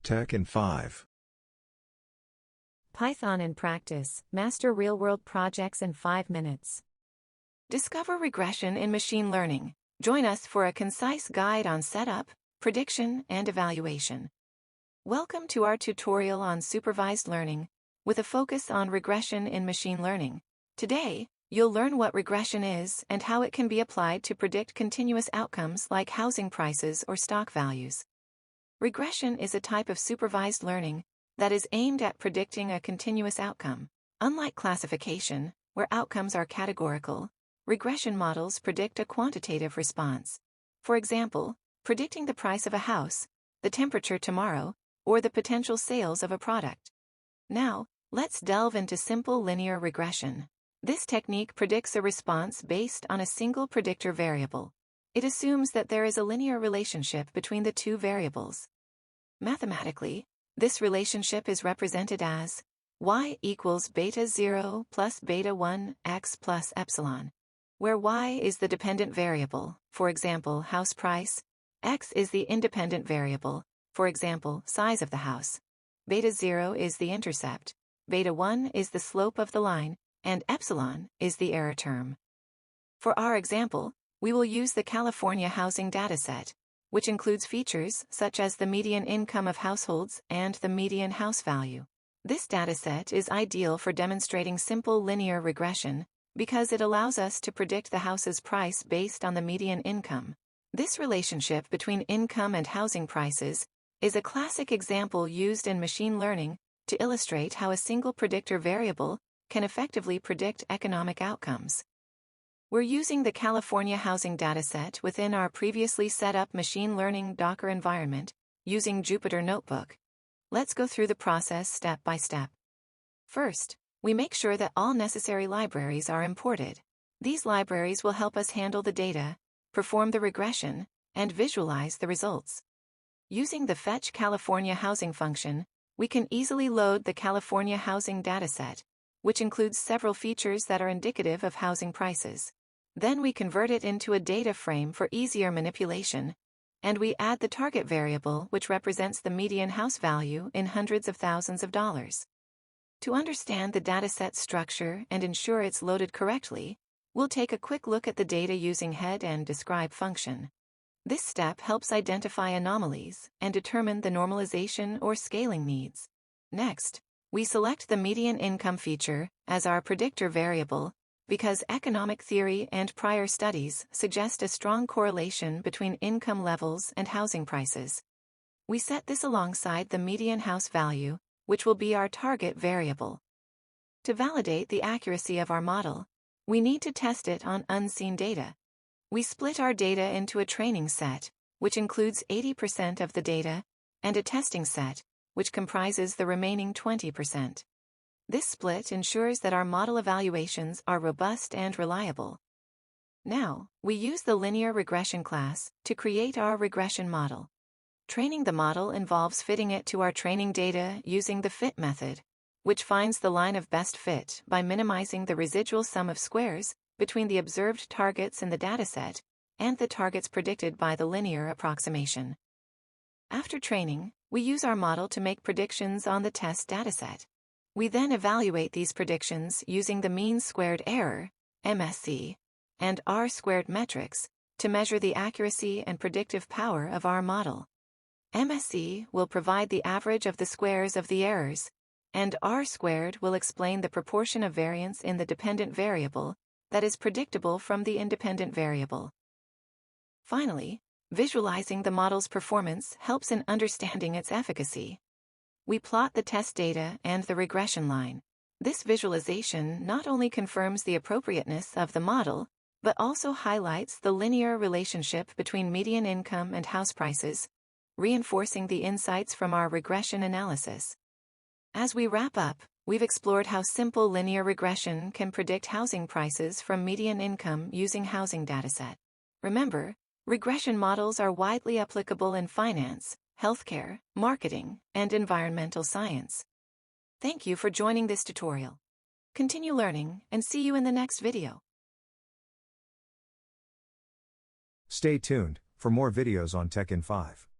TechInFive. Python in practice, master real-world projects in 5 minutes. Discover regression in machine learning. Join us for a concise guide on setup, prediction, and evaluation. Welcome to our tutorial on supervised learning, with a focus on regression in machine learning. Today, you'll learn what regression is and how it can be applied to predict continuous outcomes like housing prices or stock values. Regression is a type of supervised learning that is aimed at predicting a continuous outcome. Unlike classification, where outcomes are categorical, regression models predict a quantitative response. For example, predicting the price of a house, the temperature tomorrow, or the potential sales of a product. Now, let's delve into simple linear regression. This technique predicts a response based on a single predictor variable. It assumes that there is a linear relationship between the two variables. Mathematically, this relationship is represented as y equals beta 0 plus beta 1 x plus epsilon, where y is the dependent variable, for example, house price, x is the independent variable, for example, size of the house, beta 0 is the intercept, beta 1 is the slope of the line, and epsilon is the error term. For our example, we will use the California housing dataset, which includes features such as the median income of households and the median house value. This dataset is ideal for demonstrating simple linear regression because it allows us to predict the house's price based on the median income. This relationship between income and housing prices is a classic example used in machine learning to illustrate how a single predictor variable can effectively predict economic outcomes. We're using the California housing dataset within our previously set up machine learning Docker environment using Jupyter Notebook. Let's go through the process step by step. First, we make sure that all necessary libraries are imported. These libraries will help us handle the data, perform the regression, and visualize the results. Using the Fetch California Housing function, we can easily load the California housing dataset, which includes several features that are indicative of housing prices. Then we convert it into a data frame for easier manipulation, and we add the target variable which represents the median house value in hundreds of thousands of dollars. To understand the dataset structure and ensure it's loaded correctly, we'll take a quick look at the data using head and describe function. This step helps identify anomalies and determine the normalization or scaling needs. Next, we select the median income feature as our predictor variable because economic theory and prior studies suggest a strong correlation between income levels and housing prices. We set this alongside the median house value, which will be our target variable. To validate the accuracy of our model, we need to test it on unseen data. We split our data into a training set, which includes 80% of the data, and a testing set, which comprises the remaining 20%. This split ensures that our model evaluations are robust and reliable. Now, we use the linear regression class to create our regression model. Training the model involves fitting it to our training data using the fit method, which finds the line of best fit by minimizing the residual sum of squares between the observed targets in the dataset and the targets predicted by the linear approximation. After training, we use our model to make predictions on the test dataset. We then evaluate these predictions using the mean squared error, MSE, and R-squared metrics to measure the accuracy and predictive power of our model. MSE will provide the average of the squares of the errors, and R-squared will explain the proportion of variance in the dependent variable that is predictable from the independent variable. Finally, visualizing the model's performance helps in understanding its efficacy. We plot the test data and the regression line. This visualization not only confirms the appropriateness of the model, but also highlights the linear relationship between median income and house prices, reinforcing the insights from our regression analysis. As we wrap up, we've explored how simple linear regression can predict housing prices from median income using housing dataset. Remember, regression models are widely applicable in finance, healthcare, marketing, and environmental science. Thank you for joining this tutorial. Continue learning and see you in the next video. Stay tuned for more videos on TechInFive.